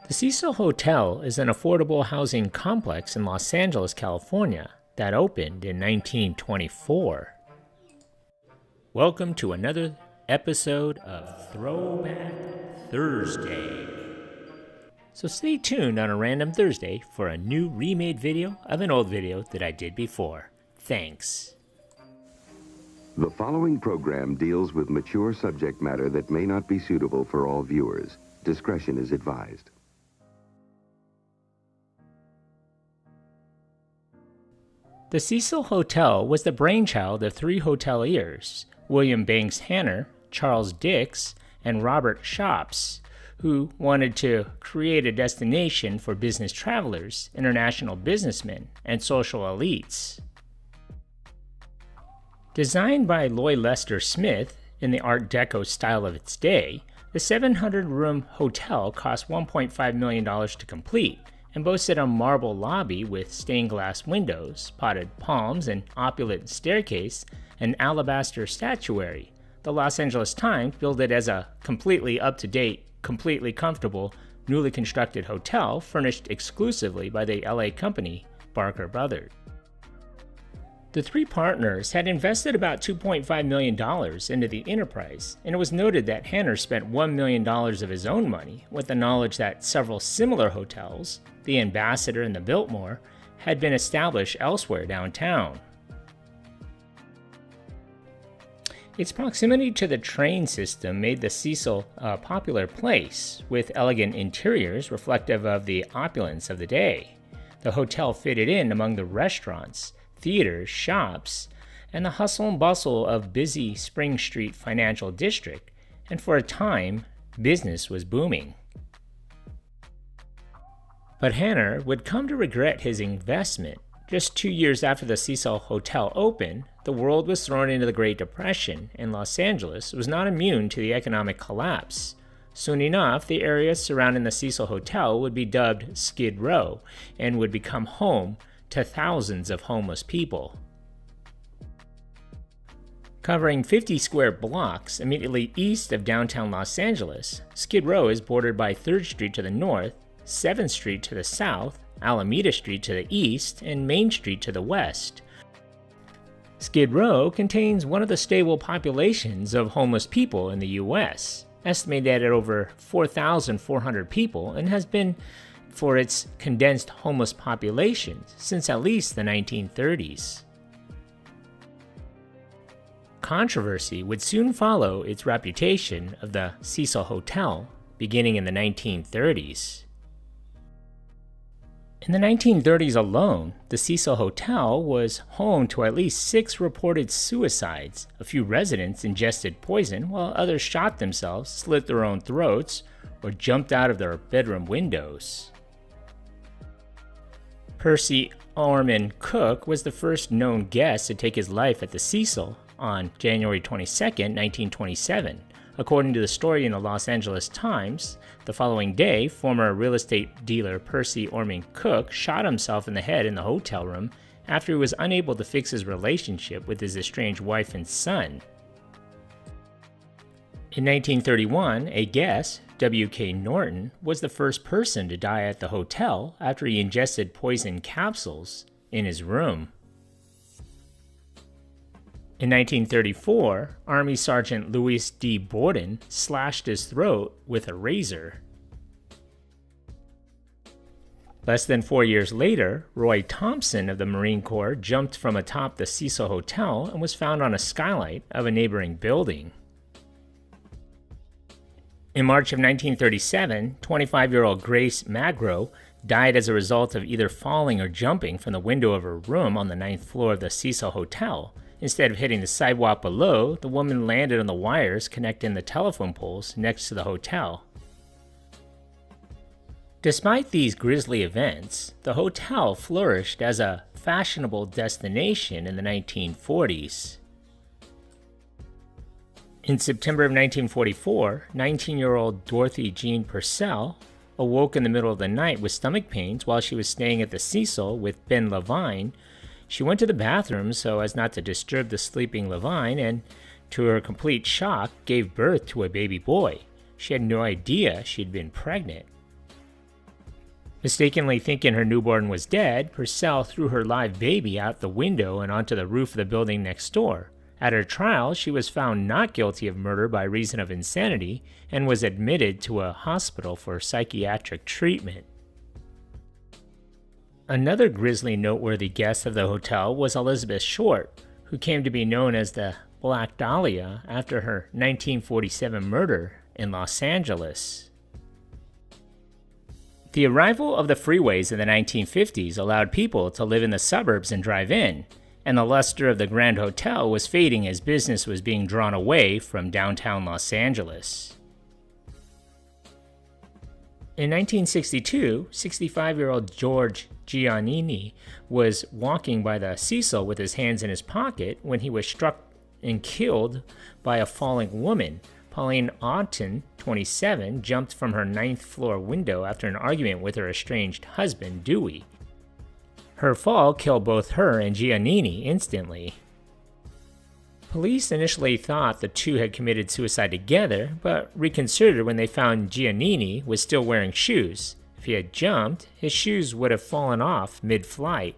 The Cecil Hotel is an affordable housing complex in Los Angeles, California that opened in 1924. Welcome to another episode of Throwback Thursday. So stay tuned on a random Thursday for a new remade video of an old video that I did before. Thanks. The following program deals with mature subject matter that may not be suitable for all viewers. Discretion is advised. The Cecil Hotel was the brainchild of three hoteliers, William Banks Hanner, Charles Dix, and Robert Shops, who wanted to create a destination for business travelers, international businessmen, and social elites. Designed by Lloyd Lester Smith in the Art Deco style of its day, the 700-room hotel cost $1.5 million to complete and boasted a marble lobby with stained glass windows, potted palms, an opulent staircase, and alabaster statuary. The Los Angeles Times billed it as a completely up-to-date, completely comfortable, newly constructed hotel furnished exclusively by the LA company Barker Brothers. The three partners had invested about $2.5 million into the enterprise, and it was noted that Hanner spent $1 million of his own money with the knowledge that several similar hotels, the Ambassador and the Biltmore, had been established elsewhere downtown. Its proximity to the train system made the Cecil a popular place, with elegant interiors reflective of the opulence of the day. The hotel fitted in among the restaurants, theaters, shops, and the hustle and bustle of busy Spring Street financial district, and for a time, business was booming. But Hanner would come to regret his investment. Just 2 years after the Cecil Hotel opened, the world was thrown into the Great Depression, and Los Angeles was not immune to the economic collapse. Soon enough, the area surrounding the Cecil Hotel would be dubbed Skid Row and would become home to thousands of homeless people. Covering 50 square blocks immediately east of downtown Los Angeles, Skid Row is bordered by 3rd Street to the north, 7th Street to the south, Alameda Street to the east, and Main Street to the west. Skid Row contains one of the stable populations of homeless people in the U.S., estimated at over 4,400 people, and has been for its condensed homeless population since at least the 1930s. Controversy would soon follow its reputation of the Cecil Hotel, beginning in the 1930s. In the 1930s alone, the Cecil Hotel was home to at least 6 reported suicides. A few residents ingested poison, while others shot themselves, slit their own throats, or jumped out of their bedroom windows. Percy Orman Cook was the first known guest to take his life at the Cecil on January 22, 1927. According to the story in the Los Angeles Times, the following day, former real estate dealer Percy Orman Cook shot himself in the head in the hotel room after he was unable to fix his relationship with his estranged wife and son. In 1931, a guest, W.K. Norton, was the first person to die at the hotel after he ingested poison capsules in his room. In 1934, Army Sergeant Louis D. Borden slashed his throat with a razor. Less than 4 years later, Roy Thompson of the Marine Corps jumped from atop the Cecil Hotel and was found on a skylight of a neighboring building. In March of 1937, 25-year-old Grace Magro died as a result of either falling or jumping from the window of her room on the 9th floor of the Cecil Hotel. Instead of hitting the sidewalk below, the woman landed on the wires connecting the telephone poles next to the hotel. Despite these grisly events, the hotel flourished as a fashionable destination in the 1940s. In September of 1944, 19-year-old Dorothy Jean Purcell awoke in the middle of the night with stomach pains while she was staying at the Cecil with Ben Levine. She went to the bathroom so as not to disturb the sleeping Levine and, to her complete shock, gave birth to a baby boy. She had no idea she'd been pregnant. Mistakenly thinking her newborn was dead, Purcell threw her live baby out the window and onto the roof of the building next door. At her trial, she was found not guilty of murder by reason of insanity and was admitted to a hospital for psychiatric treatment. Another grisly noteworthy guest of the hotel was Elizabeth Short, who came to be known as the Black Dahlia after her 1947 murder in Los Angeles. The arrival of the freeways in the 1950s allowed people to live in the suburbs and drive in, and the luster of the Grand Hotel was fading as business was being drawn away from downtown Los Angeles. In 1962, 65-year-old George Giannini was walking by the Cecil with his hands in his pocket when he was struck and killed by a falling woman. Pauline Auten, 27, jumped from her 9th floor window after an argument with her estranged husband, Dewey. Her fall killed both her and Giannini instantly. Police initially thought the two had committed suicide together, but reconsidered when they found Giannini was still wearing shoes. If he had jumped, his shoes would have fallen off mid-flight.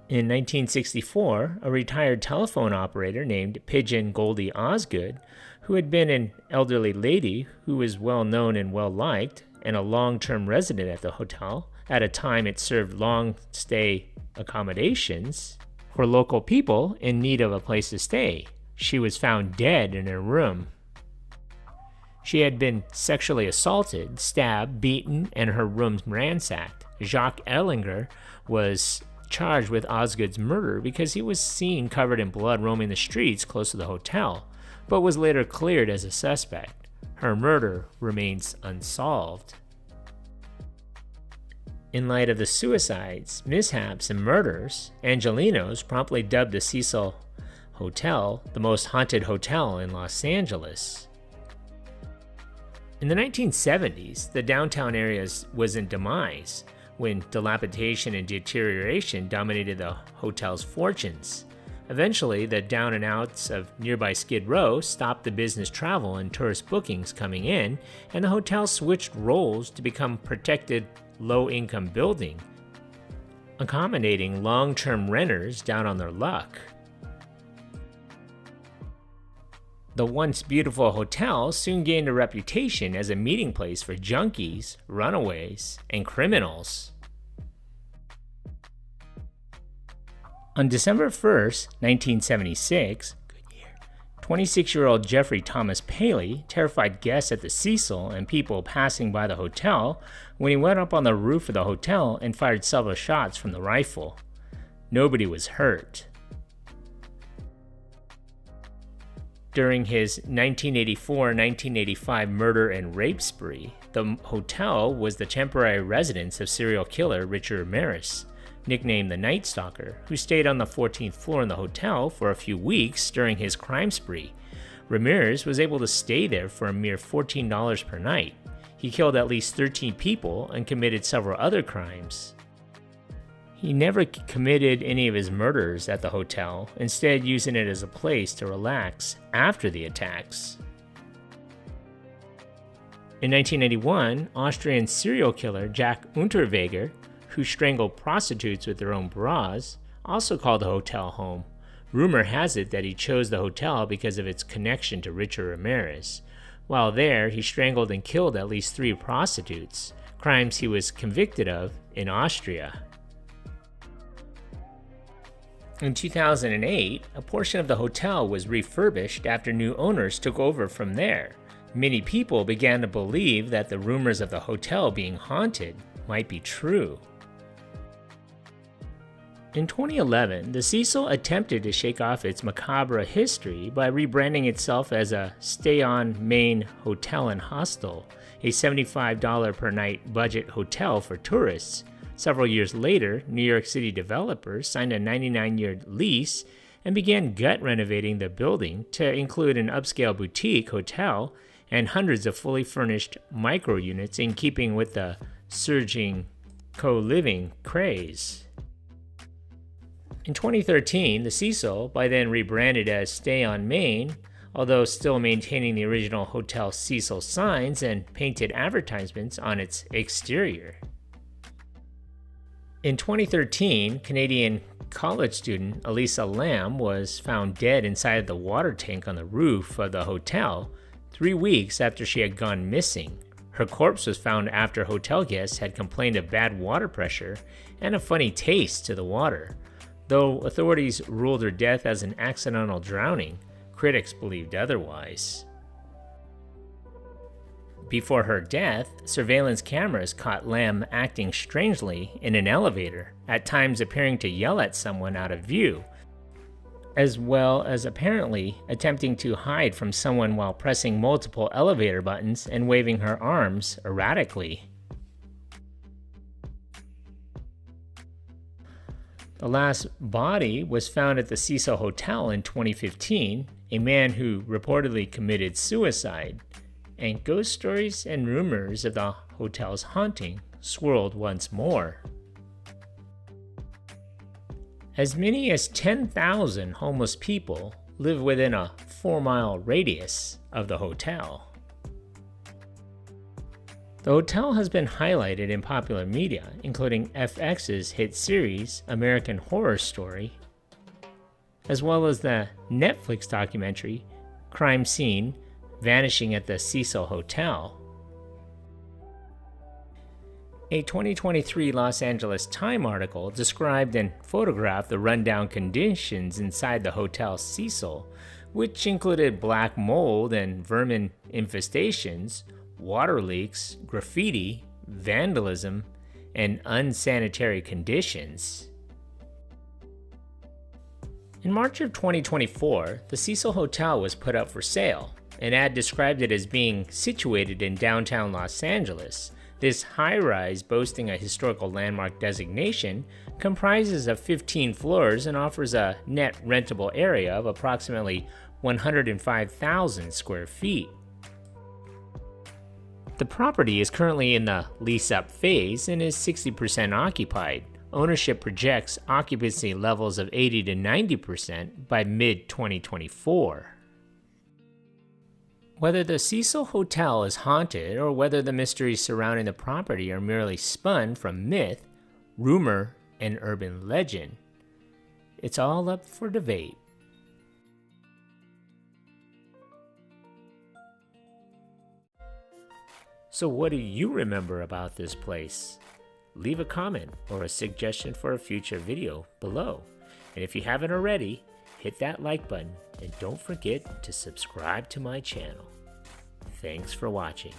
In 1964, a retired telephone operator named Pigeon Goldie Osgood, who had been an elderly lady who was well known and well liked, and a long-term resident at the hotel, at a time it served long-stay accommodations for local people in need of a place to stay. She was found dead in her room. She had been sexually assaulted, stabbed, beaten, and her room ransacked. Jacques Ellinger was charged with Osgood's murder because he was seen covered in blood roaming the streets close to the hotel, but was later cleared as a suspect. Her murder remains unsolved. In light of the suicides, mishaps, and murders, Angelenos promptly dubbed the Cecil Hotel the most haunted hotel in Los Angeles. In the 1970s, the downtown area was in demise, when dilapidation and deterioration dominated the hotel's fortunes. Eventually, the down and outs of nearby Skid Row stopped the business travel and tourist bookings coming in, and the hotel switched roles to become protected low-income building, accommodating long-term renters down on their luck. The once beautiful hotel soon gained a reputation as a meeting place for junkies, runaways, and criminals. On December 1st, 1976, 26-year-old Jeffrey Thomas Paley terrified guests at the Cecil and people passing by the hotel when he went up on the roof of the hotel and fired several shots from the rifle. Nobody was hurt. During his 1984-1985 murder and rape spree, the hotel was the temporary residence of serial killer Richard Ramirez, nicknamed the Night Stalker, who stayed on the 14th floor in the hotel for a few weeks during his crime spree. Ramirez was able to stay there for a mere $14 per night. He killed at least 13 people and committed several other crimes. He never committed any of his murders at the hotel, instead using it as a place to relax after the attacks. In 1981, Austrian serial killer Jack Unterweger, who strangled prostitutes with their own bras, also called the hotel home. Rumor has it that he chose the hotel because of its connection to Richard Ramirez. While there, he strangled and killed at least 3 prostitutes, crimes he was convicted of in Austria. In 2008, a portion of the hotel was refurbished after new owners took over from there. Many people began to believe that the rumors of the hotel being haunted might be true. In 2011, the Cecil attempted to shake off its macabre history by rebranding itself as a Stay-On Main Hotel and Hostel, a $75 per night budget hotel for tourists. Several years later, New York City developers signed a 99-year lease and began gut renovating the building to include an upscale boutique hotel and hundreds of fully furnished micro units in keeping with the surging co-living craze. In 2013, the Cecil, by then rebranded as Stay on Main, although still maintaining the original Hotel Cecil signs and painted advertisements on its exterior. In 2013, Canadian college student Elisa Lam was found dead inside the water tank on the roof of the hotel 3 weeks after she had gone missing. Her corpse was found after hotel guests had complained of bad water pressure and a funny taste to the water. Though authorities ruled her death as an accidental drowning, critics believed otherwise. Before her death, surveillance cameras caught Lam acting strangely in an elevator, at times appearing to yell at someone out of view, as well as apparently attempting to hide from someone while pressing multiple elevator buttons and waving her arms erratically. The last body was found at the Cecil Hotel in 2015, a man who reportedly committed suicide, and ghost stories and rumors of the hotel's haunting swirled once more. As many as 10,000 homeless people live within a 4-mile radius of the hotel. The hotel has been highlighted in popular media, including FX's hit series American Horror Story, as well as the Netflix documentary Crime Scene: Vanishing at the Cecil Hotel. A 2023 Los Angeles Times article described and photographed the rundown conditions inside the Hotel Cecil, which included black mold and vermin infestations, water leaks, graffiti, vandalism, and unsanitary conditions. In March of 2024, the Cecil Hotel was put up for sale. An ad described it as being situated in downtown Los Angeles. This high-rise, boasting a historical landmark designation, comprises of 15 floors and offers a net rentable area of approximately 105,000 square feet. The property is currently in the lease-up phase and is 60% occupied. Ownership projects occupancy levels of 80 to 90% by mid-2024. Whether the Cecil Hotel is haunted or whether the mysteries surrounding the property are merely spun from myth, rumor, and urban legend, it's all up for debate. So what do you remember about this place? Leave a comment or a suggestion for a future video below. And if you haven't already, hit that like button and don't forget to subscribe to my channel. Thanks for watching.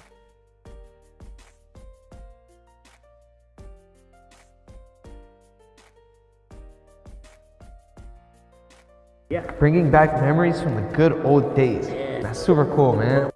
Bringing back memories from the good old days. That's super cool, man.